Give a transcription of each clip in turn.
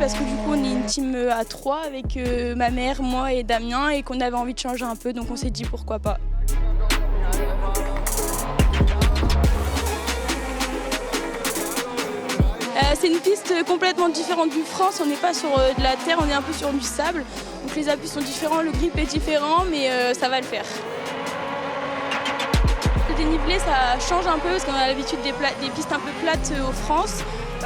parce que du coup on est une team à 3 avec ma mère, moi et Damien et qu'on avait envie de changer un peu, donc on s'est dit pourquoi pas. C'est une piste complètement différente du France, on n'est pas sur de la terre, on est un peu sur du sable. Donc les appuis sont différents, le grip est différent, mais ça va le faire. Le dénivelé, ça change un peu parce qu'on a l'habitude des pistes un peu plates aux France.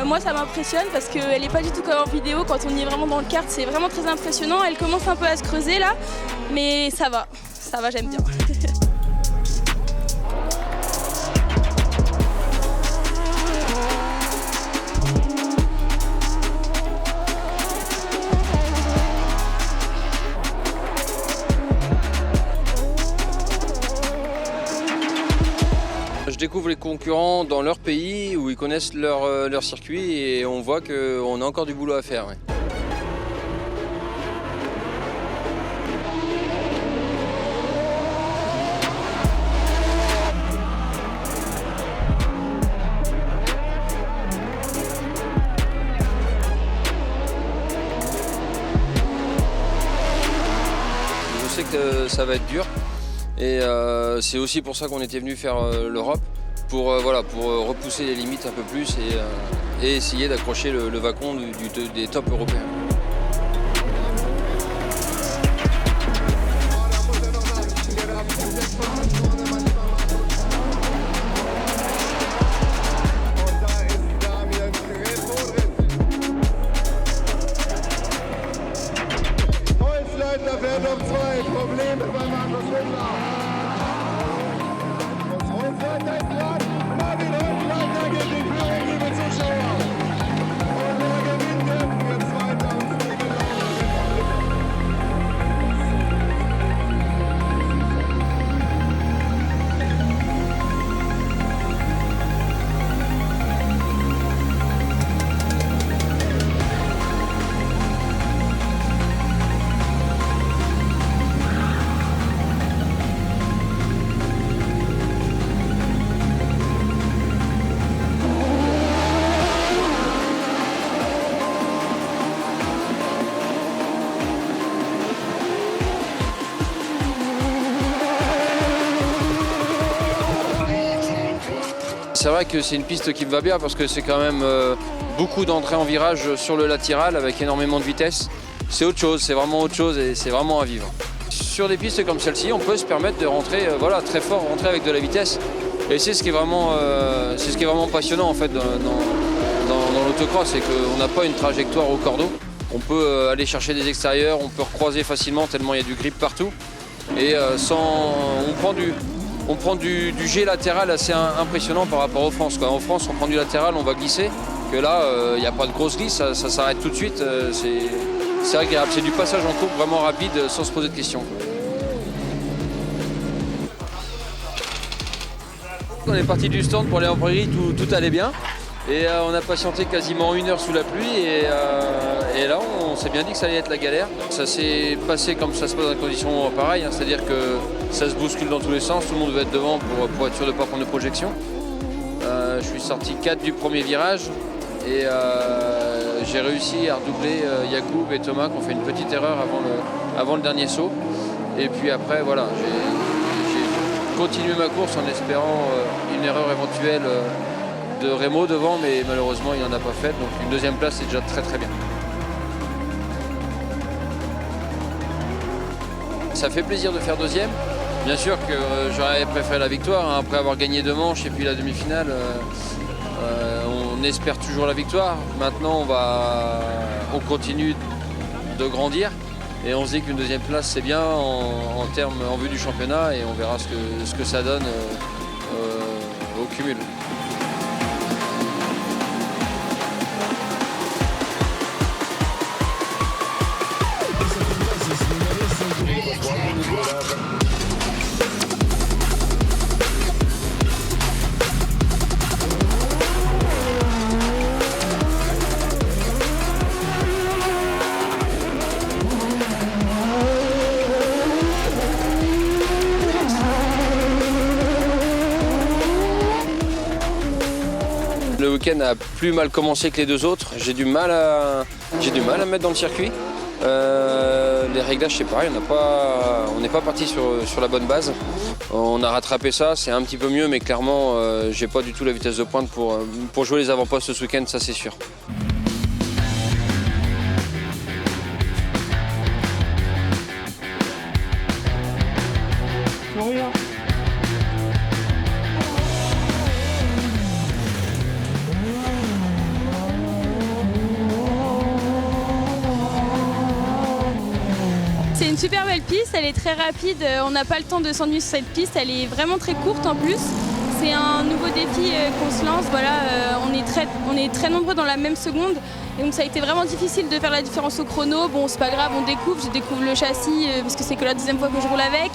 Moi, ça m'impressionne parce qu'elle n'est pas du tout comme en vidéo. Quand on y est vraiment dans le kart, c'est vraiment très impressionnant. Elle commence un peu à se creuser là, mais ça va, j'aime bien. Je découvre les concurrents dans leur pays où ils connaissent leur circuit et on voit qu'on a encore du boulot à faire. Ouais. Je sais que ça va être dur. Et c'est aussi pour ça qu'on était venu faire l'Europe, pour repousser les limites un peu plus et essayer d'accrocher le waggon des tops européens. C'est vrai que c'est une piste qui me va bien parce que c'est quand même beaucoup d'entrées en virage sur le latéral avec énormément de vitesse. C'est autre chose, c'est vraiment autre chose et c'est vraiment à vivre. Sur des pistes comme celle-ci, on peut se permettre de rentrer très fort, rentrer avec de la vitesse. Et c'est ce qui est vraiment passionnant en fait dans l'autocross, c'est qu'on n'a pas une trajectoire au cordeau. On peut aller chercher des extérieurs, on peut recroiser facilement tellement il y a du grip partout. Et on prend du jet latéral assez impressionnant par rapport aux France. En France, on prend du latéral, on va glisser. Que là, il n'y a pas de grosse glisse, ça s'arrête tout de suite. C'est agréable. C'est du passage en courbe vraiment rapide sans se poser de questions. On est parti du stand pour aller en prairie, tout allait bien. Et on a patienté quasiment 1 heure sous la pluie et là on s'est bien dit que ça allait être la galère. Ça s'est passé comme ça se passe dans des conditions pareilles, c'est-à-dire que ça se bouscule dans tous les sens, tout le monde veut être devant pour être sûr de ne pas prendre de projection. Je suis sorti 4 du premier virage et j'ai réussi à redoubler Yacoub et Thomas qui ont fait une petite erreur avant le dernier saut. Et puis après voilà, j'ai continué ma course en espérant une erreur éventuelle de Remo devant, mais malheureusement il n'en a pas fait, donc une deuxième place c'est déjà très bien. Ça fait plaisir de faire deuxième, bien sûr que j'aurais préféré la victoire, après avoir gagné 2 manches et puis la demi-finale, on espère toujours la victoire. Maintenant on continue de grandir et on se dit qu'une deuxième place c'est bien en vue du championnat et on verra ce que ça donne au cumul. Le week-end a plus mal commencé que les deux autres. J'ai du mal à me mettre dans le circuit. Les réglages, c'est pareil, on n'est pas parti sur la bonne base. On a rattrapé ça, c'est un petit peu mieux, mais clairement, j'ai pas du tout la vitesse de pointe pour jouer les avant-postes ce week-end, ça c'est sûr. C'est une super belle piste, elle est très rapide, on n'a pas le temps de s'ennuyer sur cette piste, elle est vraiment très courte en plus. C'est un nouveau défi qu'on se lance, voilà, on est très nombreux dans la même seconde. Et donc ça a été vraiment difficile de faire la différence au chrono. Bon, c'est pas grave, je découvre le châssis parce que c'est que la deuxième fois que je roule avec,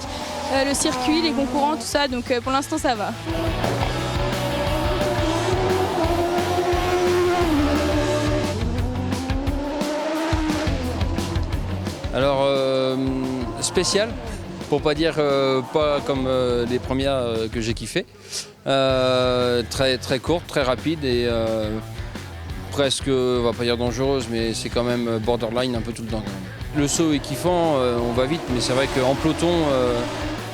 le circuit, les concurrents, tout ça, donc pour l'instant ça va. Alors, spécial, pour pas dire pas comme les premières que j'ai kiffé. Très, très courte, très rapide et presque, on va pas dire dangereuse, mais c'est quand même borderline un peu tout le temps. Quand même. Le saut est kiffant, on va vite, mais c'est vrai qu'en peloton,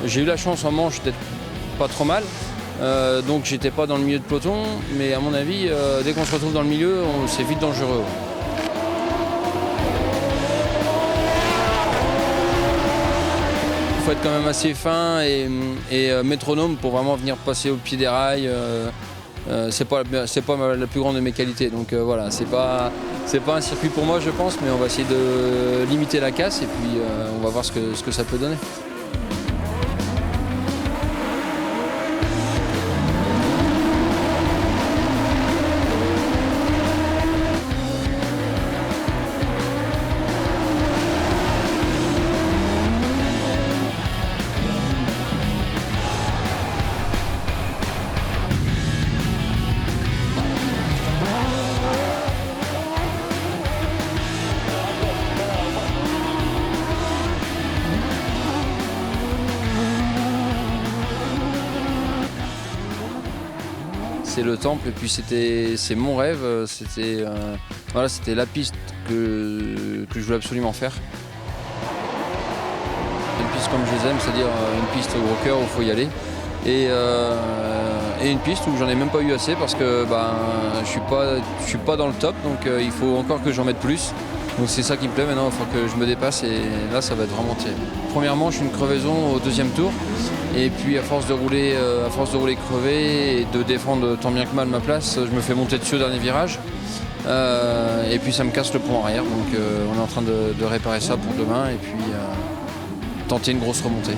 j'ai eu la chance en manche d'être pas trop mal. Donc j'étais pas dans le milieu de peloton, mais à mon avis, dès qu'on se retrouve dans le milieu, c'est vite dangereux. Il faut être quand même assez fin et métronome pour vraiment venir passer au pied des rails. C'est pas la plus grande de mes qualités. Donc voilà, c'est pas un circuit pour moi je pense, mais on va essayer de limiter la casse et puis on va voir ce que ça peut donner. C'est le temple et puis c'est mon rêve, c'était la piste que je voulais absolument faire. Une piste comme je les aime, c'est-à-dire une piste au gros cœur où il faut y aller. Et une piste où j'en ai même pas eu assez parce que je suis pas dans le top, donc il faut encore que j'en mette plus. Donc c'est ça qui me plaît maintenant, il faut que je me dépasse et là ça va être vraiment terrible. Premièrement, je suis une crevaison au deuxième tour et puis à force de rouler crevé et de défendre tant bien que mal ma place, je me fais monter dessus au dernier virage et puis ça me casse le pont arrière. Donc on est en train de réparer ça pour demain et puis tenter une grosse remontée.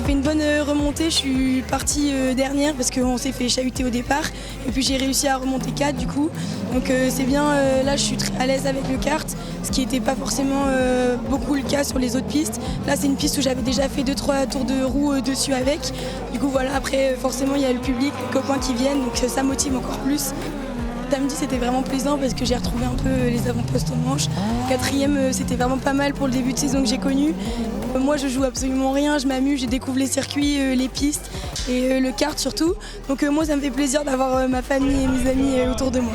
Une bonne remontée, je suis partie dernière parce qu'on s'est fait chahuter au départ et puis j'ai réussi à remonter 4 du coup, donc c'est bien, là je suis très à l'aise avec le kart, ce qui n'était pas forcément beaucoup le cas sur les autres pistes. Là c'est une piste où j'avais déjà fait 2-3 tours de roue dessus avec, du coup voilà, après forcément il y a le public, les copains qui viennent, donc ça motive encore plus. Samedi c'était vraiment plaisant parce que j'ai retrouvé un peu les avant-postes en manche. Quatrième c'était vraiment pas mal pour le début de saison que j'ai connu. Moi je joue absolument rien, je m'amuse, je découvre les circuits, les pistes et le kart surtout. Donc moi ça me fait plaisir d'avoir ma famille et mes amis autour de moi.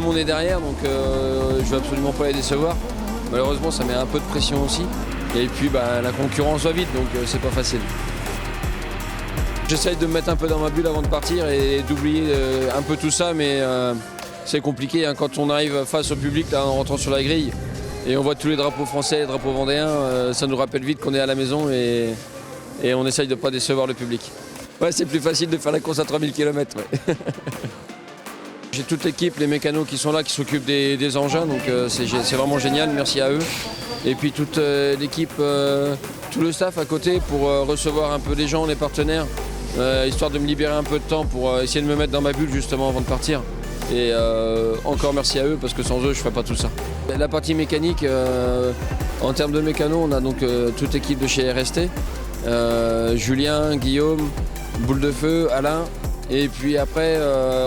le monde est derrière, donc je veux absolument pas les décevoir. Malheureusement, ça met un peu de pression aussi. Et puis la concurrence va vite, donc c'est pas facile. J'essaye de me mettre un peu dans ma bulle avant de partir et d'oublier un peu tout ça, mais c'est compliqué hein, quand on arrive face au public là, en rentrant sur la grille et on voit tous les drapeaux français, les drapeaux vendéens, ça nous rappelle vite qu'on est à la maison et on essaye de ne pas décevoir le public. Ouais, c'est plus facile de faire la course à 3000 km. Ouais. J'ai toute l'équipe, les mécanos qui sont là, qui s'occupent des engins, donc c'est vraiment génial, merci à eux. Et puis toute l'équipe, tout le staff à côté pour recevoir un peu les gens, les partenaires, histoire de me libérer un peu de temps pour essayer de me mettre dans ma bulle justement avant de partir. Et encore merci à eux parce que sans eux je ne ferais pas tout ça. La partie mécanique, en termes de mécanos, on a donc toute l'équipe de chez RST, Julien, Guillaume, Boule de Feu, Alain. Et puis après,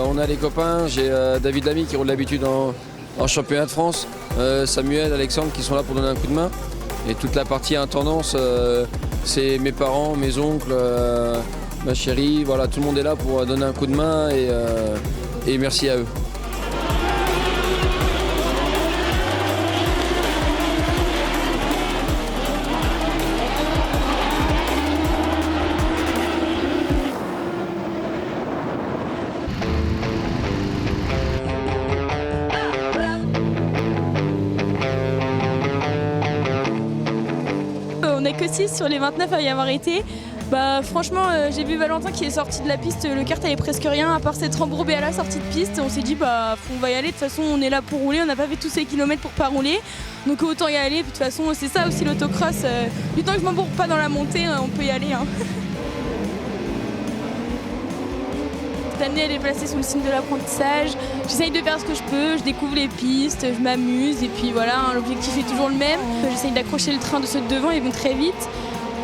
on a les copains, j'ai David Lamy qui roule d'habitude en championnat de France, Samuel, Alexandre qui sont là pour donner un coup de main. Et toute la partie intendance, c'est mes parents, mes oncles, ma chérie, voilà, tout le monde est là pour donner un coup de main et merci à eux. On n'est que 6 sur les 29 à y avoir été. Franchement, j'ai vu Valentin qui est sorti de la piste, le kart avait presque rien à part s'être embourbé à la sortie de piste. On s'est dit on va y aller, de toute façon on est là pour rouler, on n'a pas fait tous ces kilomètres pour pas rouler. Donc autant y aller, puis de toute façon c'est ça aussi l'autocross, du temps que je m'embourbe pas dans la montée, on peut y aller. Hein. Cette année elle est placée sous le signe de l'apprentissage, j'essaye de faire ce que je peux, je découvre les pistes, je m'amuse et puis voilà, hein, l'objectif est toujours le même. J'essaye d'accrocher le train de ceux de devant, ils vont très vite.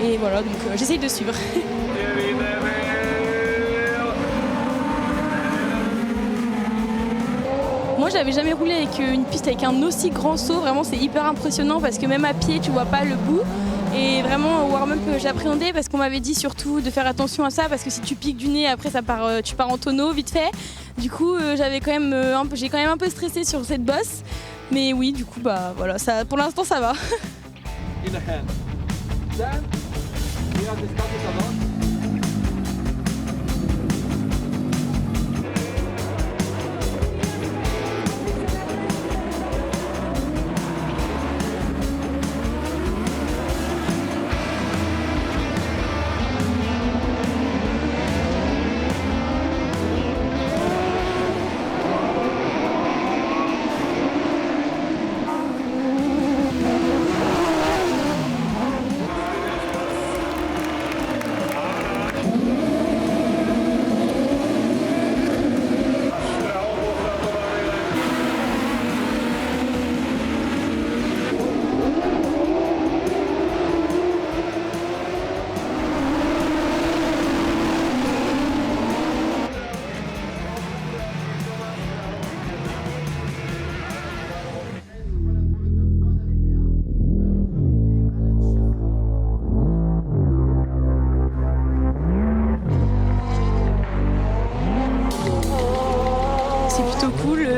Et voilà, donc j'essaye de suivre. Moi, j'avais jamais roulé avec une piste avec un aussi grand saut. Vraiment, c'est hyper impressionnant parce que même à pied, tu vois pas le bout. Et vraiment, au warm-up, j'appréhendais parce qu'on m'avait dit surtout de faire attention à ça parce que si tu piques du nez, après, tu pars en tonneau vite fait. Du coup, j'ai quand même un peu stressé sur cette bosse. Mais oui, du coup, voilà, ça, pour l'instant, ça va.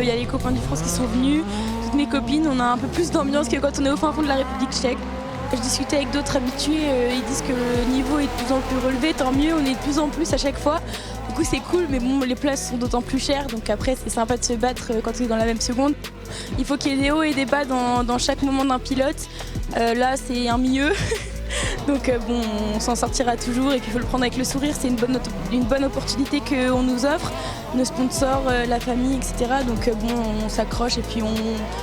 Il y a les copains du France qui sont venus, toutes mes copines, on a un peu plus d'ambiance que quand on est au fin fond de la République tchèque. Je discutais avec d'autres habitués, ils disent que le niveau est de plus en plus relevé, tant mieux, on est de plus en plus à chaque fois. Du coup c'est cool, mais bon, les places sont d'autant plus chères, donc après c'est sympa de se battre quand on est dans la même seconde. Il faut qu'il y ait des hauts et des bas dans chaque moment d'un pilote. Là c'est un milieu. Donc on s'en sortira toujours et puis il faut le prendre avec le sourire, c'est une bonne opportunité qu'on nous offre, nos sponsors, la famille, etc. Donc on s'accroche et puis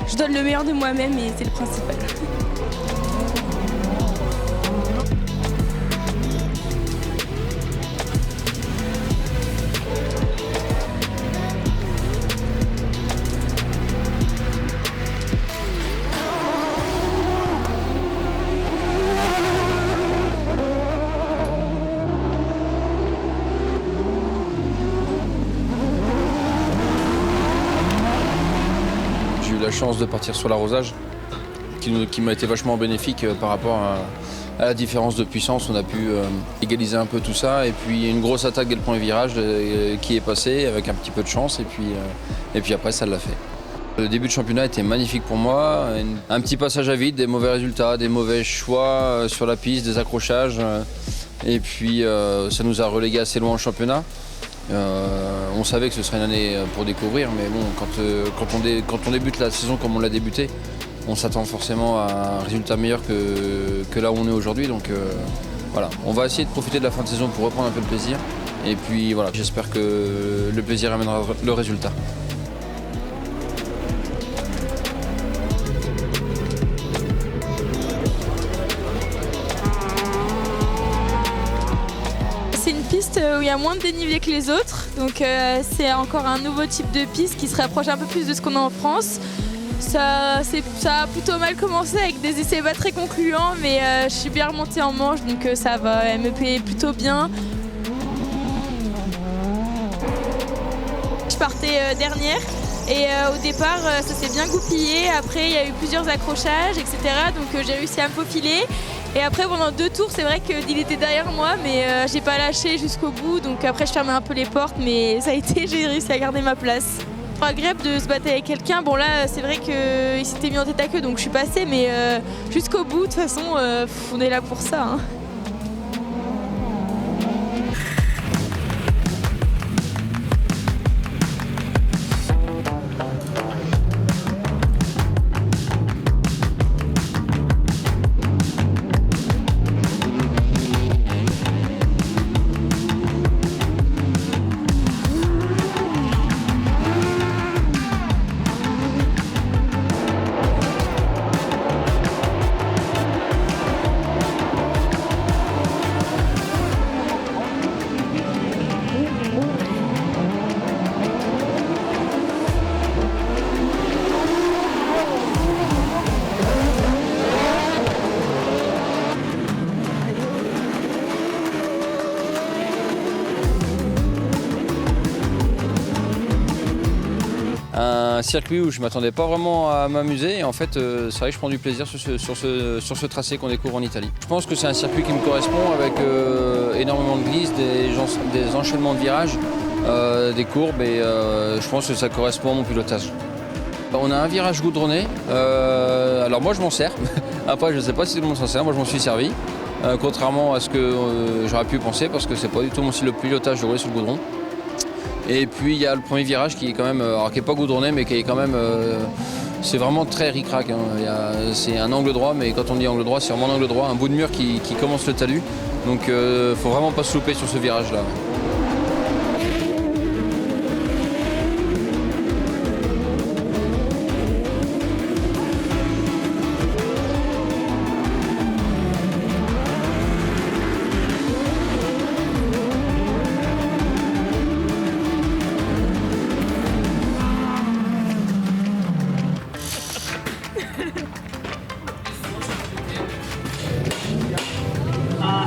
je donne le meilleur de moi-même et c'est le principal. La chance de partir sur l'arrosage qui m'a été vachement bénéfique par rapport à la différence de puissance. On a pu égaliser un peu tout ça et puis une grosse attaque dès le premier virage qui est passée avec un petit peu de chance et puis après ça l'a fait. Le début de championnat était magnifique pour moi. Un petit passage à vide, des mauvais résultats, des mauvais choix sur la piste, des accrochages. Et puis ça nous a relégués assez loin en championnat. On savait que ce serait une année pour découvrir, mais bon, quand on débute la saison comme on l'a débuté, on s'attend forcément à un résultat meilleur que là où on est aujourd'hui. Donc voilà, on va essayer de profiter de la fin de saison pour reprendre un peu de plaisir. Et puis voilà, j'espère que le plaisir amènera le résultat. C'est une piste où il y a moins de dénivelé que les autres, donc c'est encore un nouveau type de piste qui se rapproche un peu plus de ce qu'on a en France. Ça a plutôt mal commencé avec des essais pas très concluants, mais je suis bien remontée en manche, donc ça va, elle me plaît plutôt bien. Je partais dernière et au départ ça s'est bien goupillé, après il y a eu plusieurs accrochages, etc. Donc j'ai réussi à me faufiler. Et après pendant 2 tours c'est vrai qu'il était derrière moi, mais j'ai pas lâché jusqu'au bout, donc après je fermais un peu les portes, mais ça a été, j'ai réussi à garder ma place. Agréable de se battre avec quelqu'un, bon là c'est vrai qu'il s'était mis en tête à queue donc je suis passée, mais jusqu'au bout de toute façon on est là pour ça. Hein. Un circuit où je ne m'attendais pas vraiment à m'amuser et en fait c'est vrai que je prends du plaisir sur ce tracé qu'on découvre en Italie. Je pense que c'est un circuit qui me correspond avec énormément de glisses, des enchaînements de virages, des courbes et je pense que ça correspond à mon pilotage. On a un virage goudronné, alors moi je m'en sers, après je ne sais pas si tout le monde s'en sert, moi je m'en suis servi, contrairement à ce que j'aurais pu penser parce que c'est pas du tout mon style de pilotage de rouler sur le goudron. Et puis il y a le premier virage qui est quand même, alors qui n'est pas goudronné mais qui est quand même, c'est vraiment très ric-rac. Hein. C'est un angle droit, mais quand on dit angle droit, c'est vraiment un angle droit, un bout de mur qui commence le talus. Donc faut vraiment pas se louper sur ce virage-là.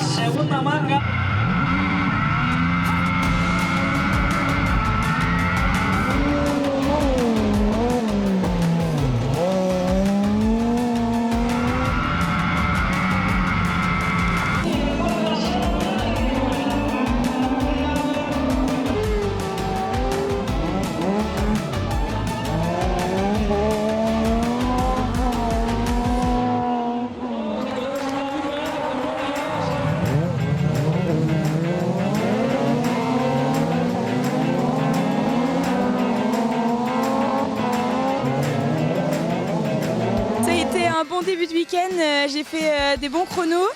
Segunda manga. Un bon début de week-end, j'ai fait des bons chronos.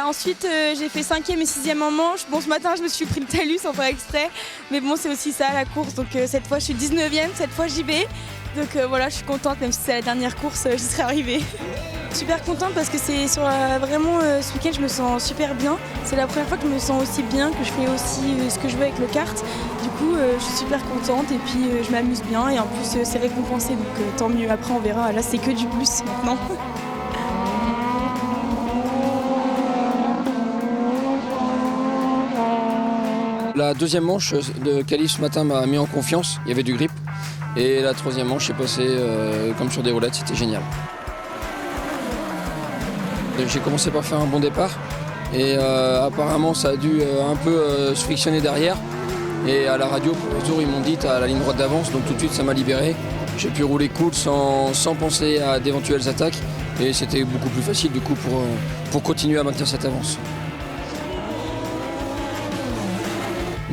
Ensuite j'ai fait 5e et 6e en manche. Bon, ce matin je me suis pris le talus sans faire exprès, mais bon c'est aussi ça la course, donc cette fois je suis 19e, cette fois j'y vais. Donc voilà, je suis contente, même si c'est la dernière course, j'y serai arrivée. Super contente parce que c'est sur vraiment ce week-end je me sens super bien. C'est la première fois que je me sens aussi bien, que je fais aussi ce que je veux avec le kart. Du coup je suis super contente et puis je m'amuse bien et en plus c'est récompensé, donc tant mieux. Après on verra, là c'est que du plus maintenant. La deuxième manche de qualif ce matin m'a mis en confiance, il y avait du grip. Et la troisième manche, j'ai passé comme sur des roulettes, c'était génial. J'ai commencé par faire un bon départ et apparemment ça a dû un peu se frictionner derrière. Et à la radio, pour le tour, ils m'ont dit t'as la ligne droite d'avance, donc tout de suite ça m'a libéré. J'ai pu rouler cool sans penser à d'éventuelles attaques et c'était beaucoup plus facile du coup pour continuer à maintenir cette avance.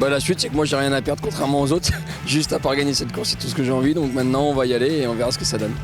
La suite, c'est que moi j'ai rien à perdre contrairement aux autres, juste à part gagner cette course, c'est tout ce que j'ai envie, donc maintenant on va y aller et on verra ce que ça donne.